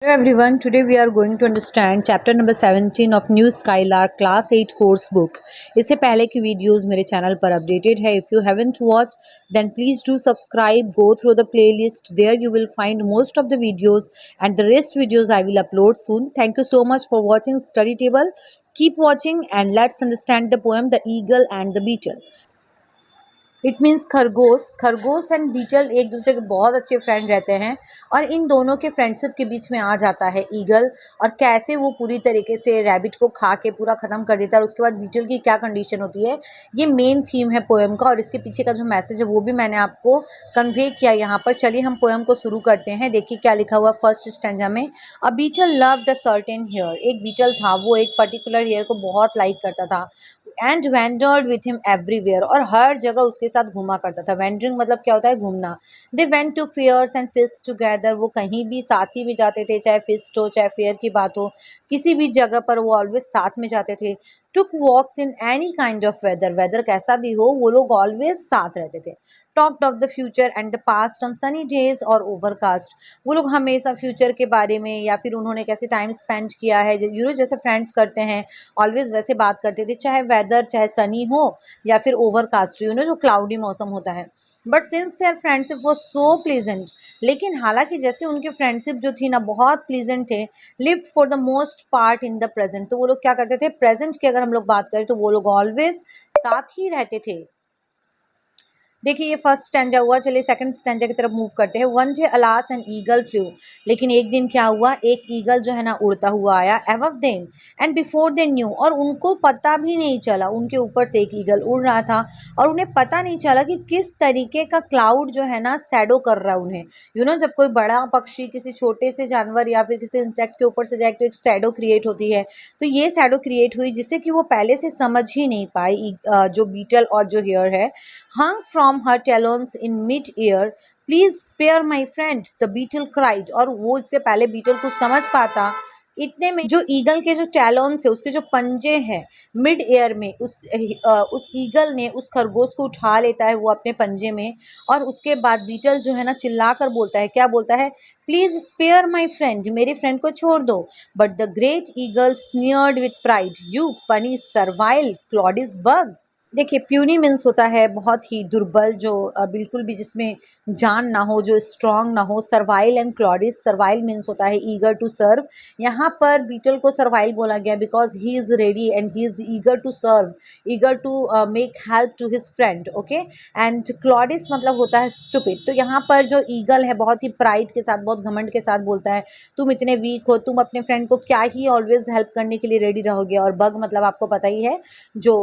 Hello everyone, today we are going to understand chapter number 17 of New Skylark class 8 course book. इससे पहले की videos मेरे channel पर updated है. If you haven't watched then please do subscribe, go through the playlist. There you will find most of the videos and the rest videos I will upload soon. Thank you so much for watching study table. Keep watching and let's understand the poem The Eagle and the Beetle. It means खरगोश. खरगोश and beetle एक दूसरे के बहुत अच्छे friend रहते हैं और इन दोनों के फ्रेंडशिप के बीच में आ जाता है ईगल और कैसे वो पूरी तरीके से रैबिट को खा के पूरा ख़त्म कर देता है और उसके बाद बीटल की क्या कंडीशन होती है. ये मेन थीम है पोएम का और इसके पीछे का जो मैसेज है वो भी मैंने आपको कन्वे किया यहाँ पर. चलिए हम पोएम को शुरू करते हैं. देखिए क्या लिखा हुआ फर्स्ट स्टैंजा में. A beetle loved a certain hare. एक बीटल था वो एक पर्टिकुलर हेयर को बहुत लाइक करता था. And wondered with him everywhere और हर जगह उसके साथ घूमा करता था. वेंडरिंग मतलब क्या होता है, घूमना. They went to fairs and feast together. वो कहीं भी साथ ही में जाते थे, चाहे फिस्ट हो चाहे फेयर की बात हो, किसी भी जगह पर वो ऑलवेज साथ में जाते थे. Took walks in any kind of weather. Weather कैसा भी हो वो लोग ऑलवेज साथ रहते थे. Talked of the future and the past on sunny days और ओवरकास्ट. वो लोग हमेशा फ्यूचर के बारे में या फिर उन्होंने कैसे टाइम स्पेंड किया है, जैसे फ्रेंड्स करते हैं ऑलवेज वैसे बात करते थे, चाहे वेदर चाहे सनी हो या फिर ओवरकास्ट जो क्लाउडी मौसम होता है. But since their friendship was so pleasant. लेकिन हालांकि जैसे उनकी फ्रेंडशिप जो थी ना बहुत प्लीजेंट थे. Lived for the most part in the present. तो वो लोग क्या करते थे, प्रेजेंट की अगर हम लोग बात करें तो वो लोग ऑलवेज साथ ही रहते थे. देखिए ये फर्स्ट स्टैंजा हुआ. चलिए सेकंड स्टैंजा की तरफ मूव करते हैं. One day alas an eagle flu. लेकिन एक दिन क्या हुआ, एक ईगल जो है ना उड़ता हुआ आया. Above them and before they knew. और उनको पता भी नहीं चला, उनके ऊपर से एक ईगल उड़ रहा था और उन्हें पता नहीं चला कि किस तरीके का क्लाउड जो है ना शैडो कर रहा है उन्हें. जब कोई बड़ा पक्षी किसी छोटे से जानवर या फिर किसी इंसेक्ट के ऊपर से जाए तो एक शैडो क्रिएट होती है. तो ये शैडो क्रिएट हुई जिससे कि वो पहले से समझ ही नहीं पाई जो बीटल और जो हेयर है. hung from her talons in mid-air. Please spare my friend, the beetle cried. और वो इससे पहले बीटल को समझ पाता इतने में जो ईगल के जो टैलॉन्स है, उसके जो पंजे हैं मिड एयर में, उस ईगल ने उस खरगोश को उठा लेता है वो अपने पंजे में. और उसके बाद बीटल जो है ना चिल्ला कर बोलता है, क्या बोलता है, प्लीज स्पेयर माई फ्रेंड, मेरे फ्रेंड को छोड़ दो. But the great eagle sneered with pride, you puny servile cloddish bug. देखिए प्यूनी मीन्स होता है बहुत ही दुर्बल, जो बिल्कुल भी जिसमें जान ना हो, जो स्ट्रांग ना हो. Servile and cloddish. Servile means होता है ईगर टू सर्व. यहाँ पर बीटल को सर्वाइल बोला गया because he is ready and he is eager to serve, eager to make help to his friend. Okay. And cloddish मतलब होता है स्टूपिड. तो यहाँ पर जो ईगल है बहुत ही प्राइड के साथ, बहुत घमंड के साथ बोलता है, तुम इतने वीक हो, तुम अपने फ्रेंड को क्या ही ऑलवेज हेल्प करने के लिए रेडी रहोगे. और बग मतलब आपको पता ही है, जो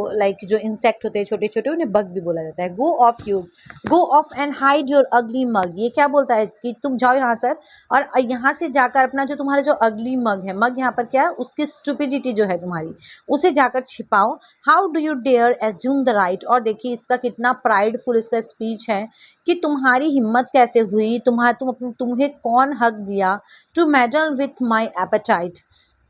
जो इंसेक्ट होते हैं छोटे छोटे, उन्हें बग भी बोला जाता है. गो ऑफ एंड हाइड योर अगली मग. ये क्या बोलता है कि तुम जाओ यहाँ सर और यहाँ से जाकर अपना जो तुम्हारा जो अगली मग है, मग यहाँ पर क्या है, उसकी स्टुपिडिटी जो है तुम्हारी, उसे जाकर छिपाओ. How do you dare assume the right. और देखिए इसका कितना प्राइडफुल इसका स्पीच है कि तुम्हारी हिम्मत कैसे हुई, तुम्हें कौन हक दिया, to meddle with my appetite,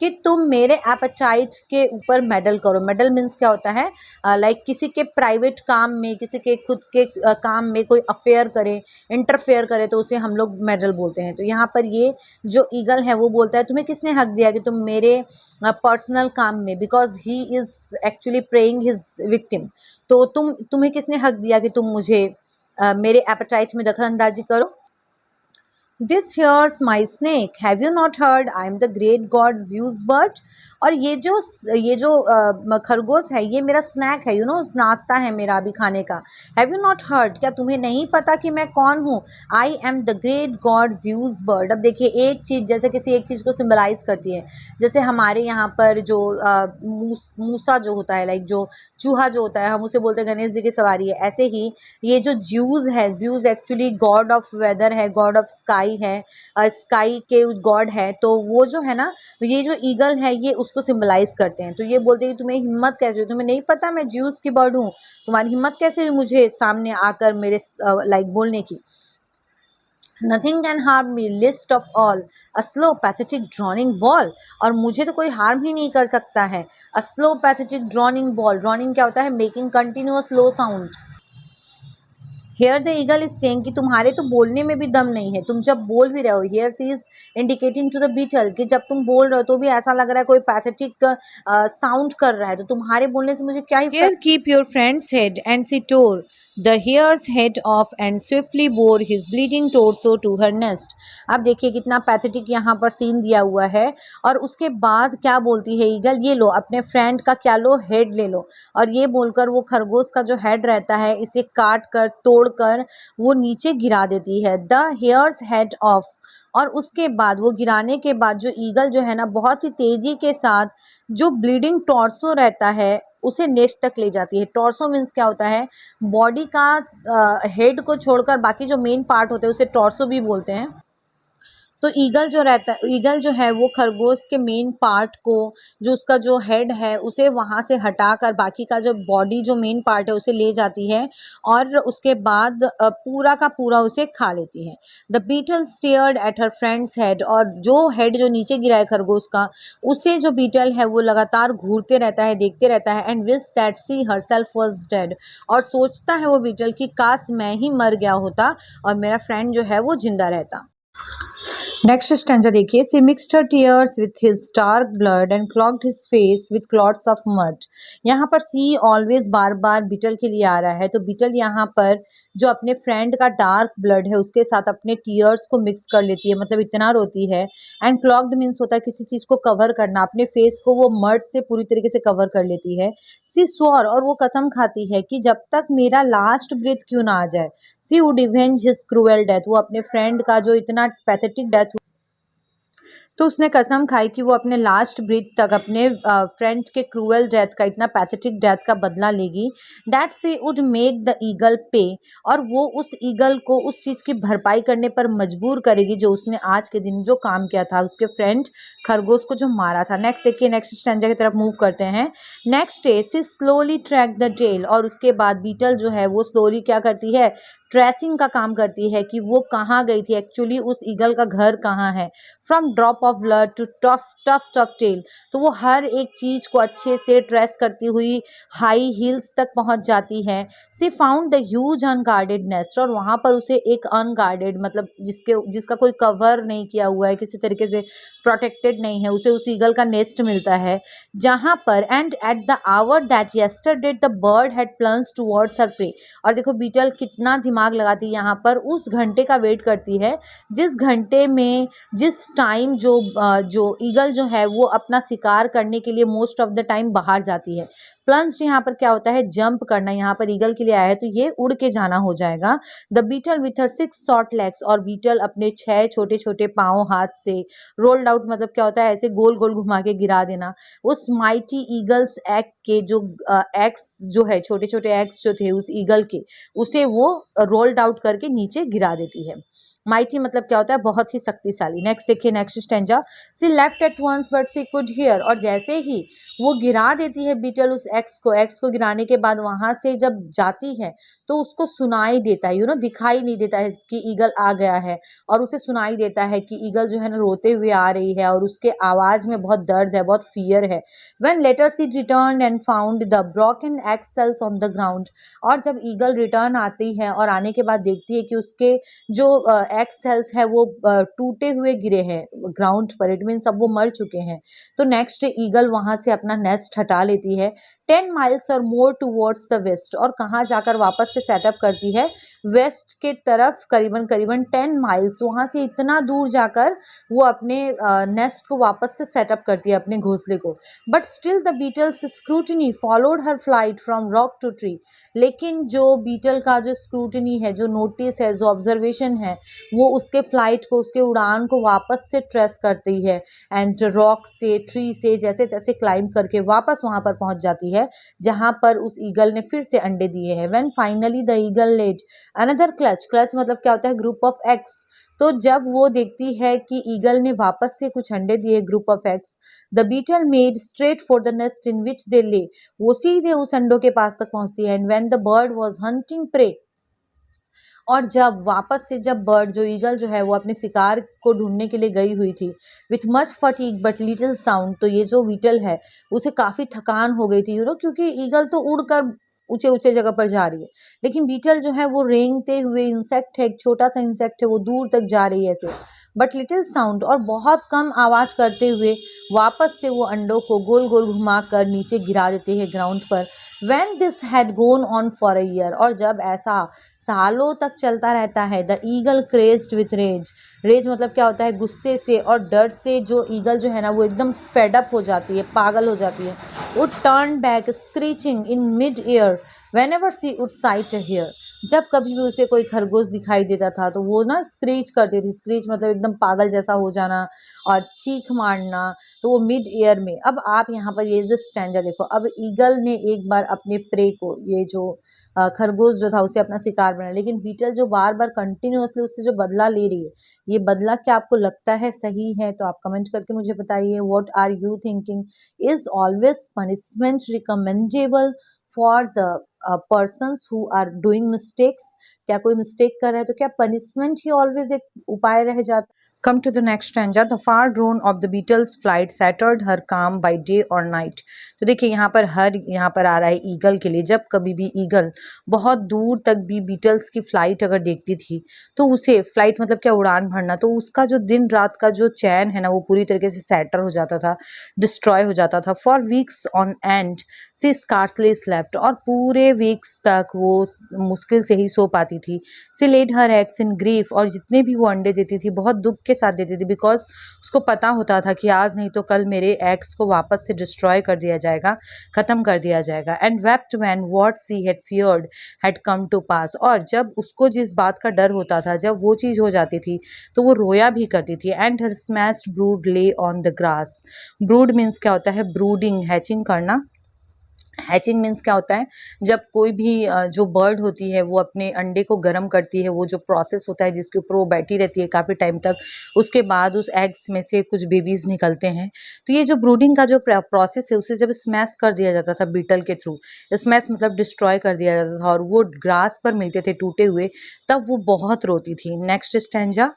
कि तुम मेरे एपेटाइट के ऊपर मेडल करो. मेडल मीन्स क्या होता है, लाइक किसी के प्राइवेट काम में, किसी के खुद के काम में कोई अफेयर करे, इंटरफेयर करे, तो उसे हम लोग मेडल बोलते हैं. तो यहाँ पर ये जो ईगल है वो बोलता है तुम्हें किसने हक दिया कि तुम मेरे पर्सनल काम में, because he is actually praying his victim. तो तुम्हें किसने हक दिया कि तुम मुझे मेरे एपेटाइट में दखल अंदाजी करो. This here's my snake. Have you not heard? I am the great god Zeus bird. और ये जो खरगोश है ये मेरा स्नैक है, नाश्ता है मेरा अभी खाने का. Have you not heard. क्या तुम्हें नहीं पता कि मैं कौन हूँ. I am the great God Zeus bird. अब देखिए एक चीज़ जैसे किसी एक चीज़ को सिम्बलाइज करती है. जैसे हमारे यहाँ पर जो मूसा जो होता है, लाइक जो चूहा जो होता है, हम उसे बोलते हैं गणेश जी की सवारी है. ऐसे ही ये जो ज्यूज है, Zeus actually god of weather है, गॉड ऑफ स्काई है, स्काई के गॉड है. तो वो जो है ना, ये जो ईगल है ये उसको सिंबलाइज करते हैं. तो ये बोलते हैं कि तुम्हें हिम्मत कैसे हुई, तुम्हें नहीं पता मैं ज्यूस की बर्ड हूँ, तुम्हारी हिम्मत कैसे हुई मुझे सामने आकर मेरे लाइक बोलने की. Nothing can harm me list of all, a slow pathetic droning ball. और मुझे तो कोई हार्म ही नहीं कर सकता है. A slow pathetic droning bawl. Droning क्या होता है, making continuous low sound. Here the eagle is saying कि तुम्हारे तो बोलने में भी दम नहीं है, तुम जब बोल भी रहे हो। Here she is indicating to the beetle कि जब तुम बोल रहे हो तो भी ऐसा लग रहा है कोई पैथेटिक साउंड कर रहा है, तो तुम्हारे बोलने से मुझे क्या ही फर्क। Keep your friend's head and she tore the hare's head off and swiftly bore his bleeding torso to her nest। अब देखिए कितना पैथेटिक यहाँ पर सीन दिया हुआ है। और उसके बाद क्या बोलती है ईगल, ये लो अपने फ्रेंड का क्या लो, हेड ले लो। और ये बोलकर वो खरगोश का जो हेड रहता है इसे काट कर तोड़ कर वो नीचे गिरा देती है, द हेयर्स हेड ऑफ। और उसके बाद वो गिराने के बाद जो ईगल जो है ना बहुत ही तेजी के साथ जो ब्लीडिंग टॉर्सो रहता है उसे नेस्ट तक ले जाती है। टॉर्सो मीन्स क्या होता है, बॉडी का हेड को छोड़कर बाकी जो मेन पार्ट होते हैं उसे टॉर्सो भी बोलते हैं। तो ईगल जो रहता है, ईगल जो है वो खरगोश के मेन पार्ट को, जो उसका जो हेड है उसे वहाँ से हटाकर बाकी का जो बॉडी जो मेन पार्ट है उसे ले जाती है और उसके बाद पूरा का पूरा उसे खा लेती है। The beetle stared at her friend's head, और जो हेड जो नीचे गिरा है खरगोश का उसे जो बीटल है वो लगातार घूरते रहता है, देखते रहता है। And wish that she herself was dead, और सोचता है वो बीटल कि काश मैं ही मर गया होता और मेरा फ्रेंड जो है वो जिंदा रहता। नेक्स्ट स्टैंजा देखिए, she mixed her tears with his dark blood and clogged his face with clots of mud. यहाँ पर सी ऑलवेज बार बार बीटल के लिए आ रहा है, तो बीटल यहाँ पर जो अपने फ्रेंड का डार्क ब्लड है उसके साथ अपने टीयर्स को मिक्स कर लेती है, मतलब इतना रोती है। एंड क्लॉग्ड मीन्स होता है किसी चीज को कवर करना, अपने फेस को वो मड से पूरी तरीके से कवर कर लेती है। सी स्वॉर, और वो कसम खाती है कि जब तक मेरा लास्ट ब्रेथ क्यों ना आ जाए। सी वुड इवेंज हिज क्रूएल डेथ, वो अपने फ्रेंड का जो इतना पैथेटिक डेथ, तो उसने कसम खाई कि वो अपने लास्ट ब्रीथ तक अपने फ्रेंड के क्रूअल डेथ का, इतना पैथेटिक डेथ का बदला लेगी। That she would make the eagle pay, और वो उस ईगल को उस चीज़ की भरपाई करने पर मजबूर करेगी जो उसने आज के दिन जो काम किया था, उसके फ्रेंड खरगोश को जो मारा था। नेक्स्ट देखिए, नेक्स्ट स्टैंजा की तरफ मूव करते हैं। Next day she slowly track the tail, और उसके बाद बीटल जो है वो स्लोली क्या करती है, ट्रेसिंग का काम करती है कि वो कहाँ गई थी, एक्चुअली उस ईगल का घर कहाँ है। From drop of blood to tuft tuft tuft tail, तो वो हर एक चीज को अच्छे से ट्रेस करती हुई हाई हील्स तक पहुंच जाती है। She found the huge unguarded nest, और वहां पर उसे एक अनगार्डेड, मतलब जिसका कोई कवर नहीं किया हुआ है, किसी तरीके से प्रोटेक्टेड नहीं है, उसे उस ईगल का नेस्ट मिलता है जहां पर and at the hour that yesterday the bird had plunged towards her prey. और देखो बीटल कितना दिमाग लगाती है यहाँ पर, उस घंटे का वेट करती है जिस घंटे में, जिस टाइम जो ईगल जो है वो अपना शिकार करने के लिए मोस्ट ऑफ द टाइम बाहर जाती है। प्लंज्ड यहाँ पर क्या होता है, जंप करना, यहाँ पर ईगल के लिए आया है तो ये उड़ के जाना हो जाएगा। The beetle with her 6 short legs, और बीटल अपने 6 छोटे छोटे पाँव हाथ से रोल्ड आउट, मतलब क्या होता है ऐसे गोल गोल घुमा के गिरा देना, उस माइटी ईगल्स एग के जो एग्स जो है, छोटे छोटे एग्स जो थे उस ईगल के, उसे वो रोल्ड आउट करके नीचे गिरा देती है। माइटी मतलब क्या होता है, बहुत ही शक्तिशाली। नेक्स्ट देखिए, next stanza, she left at once but she could hear, और जैसे ही वो गिरा देती है बीटल उस एक्स को गिराने के बाद वहां से जब जाती है तो उसको सुनाई देता है, दिखाई नहीं देता है कि ईगल आ गया है, और उसे सुनाई देता है कि ईगल जो है ना रोते हुए आ रही है और उसके आवाज में बहुत दर्द है, बहुत फियर है। When later she return and found the broken egg shells on the ground, और जब ईगल रिटर्न आती है और आने के बाद देखती है कि उसके जो एग सेल्स है वो टूटे हुए गिरे हैं ग्राउंड पर, इट मीन्स अब वो मर चुके हैं। तो नेक्स्ट ईगल वहां से अपना नेस्ट हटा लेती है 10 माइल्स और मोर टूवर्ड्स द वेस्ट, और कहाँ जाकर वापस से सेटअप करती है, वेस्ट के तरफ करीबन करीबन 10 माइल्स, वहां से इतना दूर जाकर वो अपने नेस्ट को वापस से सेटअप करती है, अपने घोंसले को। But still the beetle's scrutiny followed her flight from rock to tree, लेकिन जो बीटल का जो स्क्रूटनी है, जो नोटिस है, जो ऑब्जर्वेशन है, वो उसके फ्लाइट को, उसके उड़ान को वापस से ट्रेस करती है एंड रॉक से, ट्री से जैसे तैसे क्लाइंब करके वापस वहां पर पहुंच जाती है जहां पर उस ईगल ने फिर से अंडे दिए हैं। When finally the eagle laid another clutch, clutch मतलब क्या होता है, ग्रुप ऑफ एग्स। तो जब वो देखती है कि ईगल ने वापस से कुछ अंडे दिए, group of eggs, the beetle made straight for the nest in which they lay, वो सीधे उस अंडों के पास तक पहुंचती है। And when the bird was hunting prey, और जब वापस से जब बर्ड जो ईगल जो है वो अपने शिकार को ढूंढने के लिए गई हुई थी, with much fatigue but little sound, तो ये जो बीटल है उसे काफी थकान हो गई थी, क्योंकि ईगल तो उड़कर ऊंचे ऊंचे जगह पर जा रही है, लेकिन बीटल जो है वो रेंगते हुए इंसेक्ट है, एक छोटा सा इंसेक्ट है, वो दूर तक जा रही है ऐसे, बट लिटिल साउंड, और बहुत कम आवाज करते हुए वापस से वो अंडों को गोल गोल घुमाकर नीचे गिरा देती है ग्राउंड पर। When this had gone on for a year, और जब ऐसा सालों तक चलता रहता है, the eagle crazed with rage, rage मतलब क्या होता है, गुस्से से और डर से जो ईगल जो है ना वो एकदम फेडअप हो जाती है, पागल हो जाती है, वो turn back screeching in mid air whenever she would sight a hare, जब कभी भी उसे कोई खरगोश दिखाई देता था तो वो ना स्क्रीच करती थी, स्क्रीच मतलब एकदम पागल जैसा हो जाना और चीख मारना, तो वो मिड एयर में। अब आप यहाँ पर ये जो स्टैंजा देखो, अब ईगल ने एक बार अपने प्रे को, ये जो खरगोश जो था उसे अपना शिकार बनाया, लेकिन बीटल जो बार बार कंटिन्यूअसली उससे जो बदला ले रही है, ये बदला क्या आपको लगता है सही है? तो आप कमेंट करके मुझे बताइए। What are you thinking? Is always punishment recommendable for the persons who are doing mistakes? क्या कोई मिस्टेक कर रहा है तो क्या पनिशमेंट ही ऑलवेज एक उपाय रह जाता? Come to the next stanza. The far drone of the beetle's flight shattered her calm by day or night. तो देखिए यहाँ पर यहाँ पर आ रहा है ईगल के लिए। जब कभी भी ईगल बहुत दूर तक भी बीटल्स की फ्लाइट अगर देखती थी तो उसे, फ्लाइट मतलब क्या, उड़ान भरना, तो उसका जो दिन रात का जो चैन है ना वो पूरी तरीके से सैटर हो जाता था, डिस्ट्रॉय हो जाता था। For weeks on end she scarcely slept, और पूरे वीक्स तक वो मुश्किल से ही सो पाती थी। She laid her eggs in grief, और जितने भी वो अंडे देती थी बहुत दुख के साथ देती थी, बिकॉज उसको पता होता था कि आज नहीं तो कल मेरे एग्स को वापस से डिस्ट्रॉय कर दिया जाएगा, खत्म कर दिया जाएगा। And wept when what she had feared had come to pass, और जब उसको जिस बात का डर होता था जब वो चीज़ हो जाती थी तो वो रोया भी करती थी। एंड हर स्मैश्ड ब्रूड ले on the grass. Brood means क्या होता है? ब्रूडिंग, हैचिंग करना। हैचिंग मीन्स क्या होता है? जब कोई भी जो बर्ड होती है वो अपने अंडे को गर्म करती है, वो जो प्रोसेस होता है जिसके ऊपर वो बैठी रहती है काफ़ी टाइम तक, उसके बाद उस एग्स में से कुछ बेबीज़ निकलते हैं। तो ये जो ब्रूडिंग का जो प्रोसेस है उसे जब स्मैश कर दिया जाता था बीटल के थ्रू, स्मैश मतलब डिस्ट्रॉय कर दिया जाता था, और वो ग्रास पर मिलते थे टूटे हुए, तब वो बहुत रोती थी। Next stanza.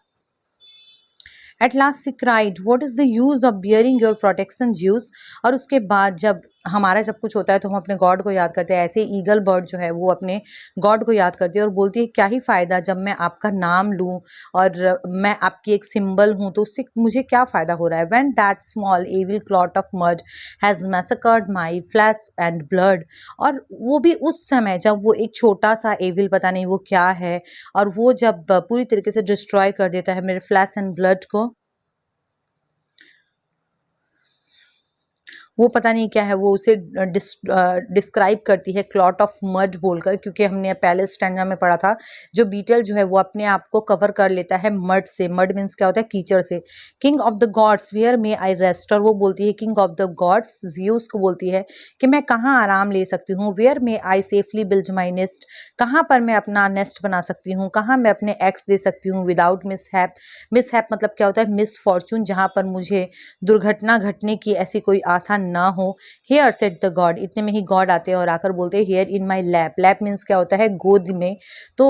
At last she cried what is the use of bearing your protection Zeus, और उसके बाद जब हमारा सब कुछ होता है तो हम अपने गॉड को याद करते हैं, ऐसे ईगल बर्ड जो है वो अपने गॉड को याद करती है और बोलती है क्या ही फ़ायदा जब मैं आपका नाम लूँ और मैं आपकी एक सिंबल हूँ, तो उससे मुझे क्या फ़ायदा हो रहा है। When that small evil clot of mud has massacred my flesh and blood, और वो भी उस समय जब वो एक छोटा सा एविल, पता नहीं वो क्या है, और वो जब पूरी तरीके से डिस्ट्रॉय कर देता है मेरे फ्लैश एंड ब्लड को, वो पता नहीं क्या है, वो उसे डिस्क्राइब करती है क्लॉट ऑफ मड बोलकर, क्योंकि हमने पहले स्टैंजा में पढ़ा था जो बीटल जो है वो अपने आप को कवर कर लेता है मड से। मड मीन्स क्या होता है? कीचड़ से। King of the gods where may I rest, और वो बोलती है king of the gods, Zeus को बोलती है कि मैं कहाँ आराम ले सकती हूँ। Where may I safely build my nest, कहाँ पर मैं अपना नेस्ट बना सकती हूँ, कहाँ मैं अपने एग्स दे सकती हूँ। विदाउट मिसहैप, मिसहैप मतलब क्या होता है? मिस फॉर्चून, जहाँ पर मुझे दुर्घटना घटने की ऐसी कोई आशा ना हो। हेयर सेट द गॉड, इतने में ही गॉड आते हैं और आकर बोलते हैं here in my lap. Lap means क्या होता है? गोद में। तो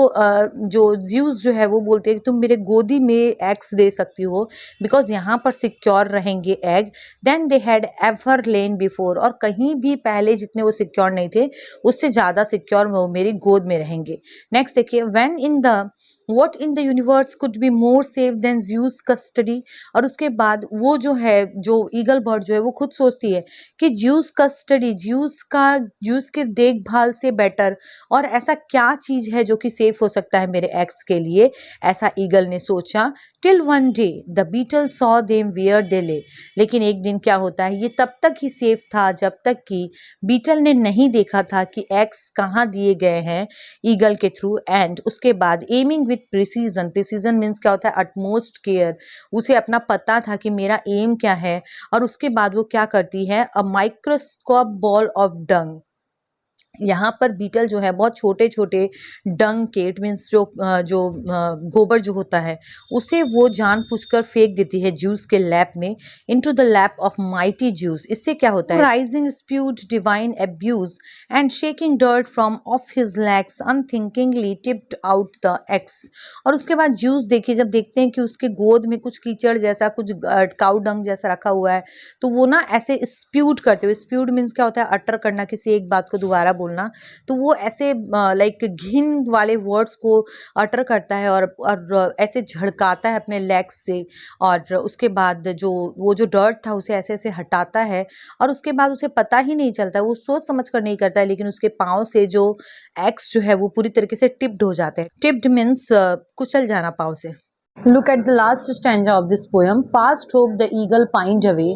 जो ज्यूस जो है वो बोलते हैं कि तुम मेरे गोदी में एग्स दे सकती हो, बिकॉज यहाँ पर सिक्योर रहेंगे egg, than they had ever lain before, और कहीं भी पहले जितने वो सिक्योर नहीं थे उससे ज़्यादा सिक्योर वो मेरी गोद में रहेंगे। नेक्स्ट देखिए। When in the what in the universe could be more safe than Zeus custody, और उसके बाद वो जो है, जो ईगल बर्ड जो है वो खुद सोचती है कि ज्यूस कस्टडी, ज्यूस के देखभाल से बेटर और ऐसा क्या चीज़ है जो कि सेफ हो सकता है मेरे एक्स के लिए, ऐसा ईगल ने सोचा। Till one day the beetle saw them where they lay, लेकिन एक दिन क्या होता है, ये तब तक ही सेफ था जब तक कि बीटल ने नहीं देखा था कि एक्स कहाँ दिए गए हैं ईगल के थ्रू। एंड उसके बाद aiming with precision, precision means क्या होता है? अटमोस्ट केयर, उसे अपना पता था कि मेरा एम क्या है, और उसके बाद वो क्या करती है? अ माइक्रोस्कोप बॉल ऑफ डंग, यहाँ पर बीटल जो है बहुत छोटे छोटे डंग के, इट मीन्स गोबर जो होता है उसे वो जानबूझकर फेंक देती है जूस के लैप में, into the lap of mighty Zeus. इससे क्या होता है? Rising spewed divine abuse and shaking dirt from off his legs unthinkingly tipped out the eggs, और उसके बाद जूस देखिए, जब देखते हैं कि उसके गोद में कुछ कीचड़ जैसा, कुछ काउ डंग जैसा रखा हुआ है, तो वो ना ऐसे स्प्यूट करते हुए, स्प्यूट मीन्स क्या होता है? अटर करना, किसी एक बात को दोबारा बोलना, तो वो ऐसे लाइक घिन वाले वर्ड्स को अटर करता है और ऐसे झड़काता है अपने लेग्स से, और उसके बाद वो जो डर्ट था उसे ऐसे-ऐसे हटाता है, और उसके बाद उसे पता ही नहीं चलता, वो सोच समझ कर नहीं करता है, लेकिन उसके पाँव से जो एग्स जो है वो पूरी तरीके से टिप्ड हो जाते हैं। टिप्ड मीन्स कुचल जाना पाँव से। Look at the last stanza of this poem, past hope the eagle pined away.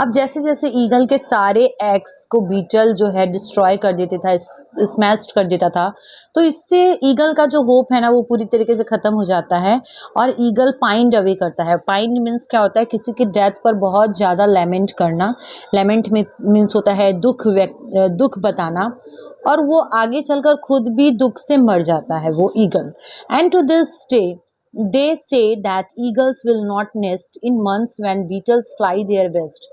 अब जैसे जैसे ईगल के सारे एग्स को बीटल जो है डिस्ट्रॉय कर देता था, स्मैश्ड कर देता था, तो इससे ईगल का जो होप है ना वो पूरी तरीके से ख़त्म हो जाता है और ईगल पाइंड अवे करता है। पाइंड मीन्स क्या होता है, किसी की डेथ पर बहुत ज़्यादा लेमेंट करना। लेमेंट मीन्स होता है दुख बताना, और वो आगे चलकर खुद भी दुख से मर जाता है वो eagle. And to this day they say that eagles will not nest in months when beetles fly their best।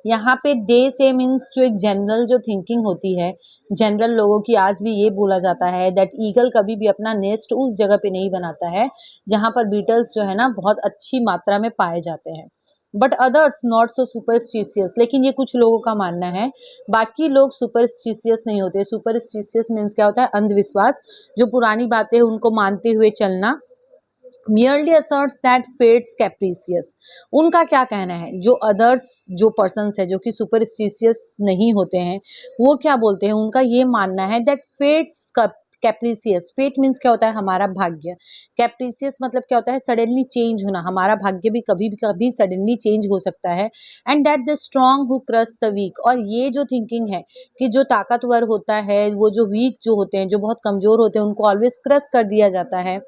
यहाँ पे they say means जो एक जनरल जो थिंकिंग होती है, जनरल लोगों की आज भी ये बोला जाता है that ईगल कभी भी अपना नेस्ट उस जगह पे नहीं बनाता है जहाँ पर बीटल्स जो है ना बहुत अच्छी मात्रा में पाए जाते हैं। But others not so superstitious, लेकिन ये कुछ लोगों का मानना है, बाकी लोग सुपरस्टिशियस नहीं होते। सुपरस्टिशियस मीन्स क्या होता है, अंधविश्वास, जो पुरानी बातें उनको मानते हुए चलना। merely asserts that fates capricious। उनका क्या कहना है, जो अदर्स जो पर्सन्स है जो कि सुपरस्टिशियस नहीं होते हैं, वो क्या बोलते हैं, उनका ये मानना है दैट फेट्स कैप्रिसियस। फेट मीन्स क्या होता है, हमारा भाग्य। कैप्रिसियस मतलब क्या होता है, सडनली चेंज होना, हमारा भाग्य भी कभी सडनली चेंज हो सकता है। And that the strong who crush the weak. और ये जो थिंकिंग है कि जो ताकतवर होता है वो जो वीक जो होते हैं, जो बहुत कमजोर होते हैं, उनको ऑलवेज क्रश कर दिया जाता है।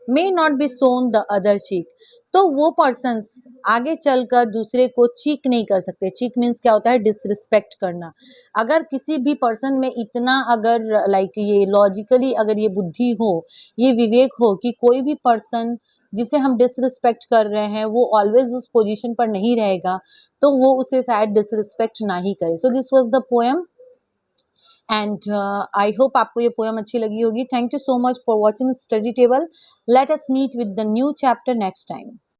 May not be shown the other cheek. तो वो पर्सन्स आगे चलकर दूसरे को चीक नहीं कर सकते। चीक मीन्स क्या होता है, डिसरिस्पेक्ट करना। अगर किसी भी पर्सन में इतना अगर लाइक ये लॉजिकली अगर ये बुद्धि हो, ये विवेक हो कि कोई भी पर्सन जिसे हम डिसरिस्पेक्ट कर रहे हैं वो ऑलवेज उस पोजीशन पर नहीं रहेगा, तो वो उसे शायद डिसरिस्पेक्ट ना ही करे। So this was the poem, and I hope आपको ये पोएम अच्छी लगी होगी। Thank you so much for watching study table. Let us meet with the new chapter next time.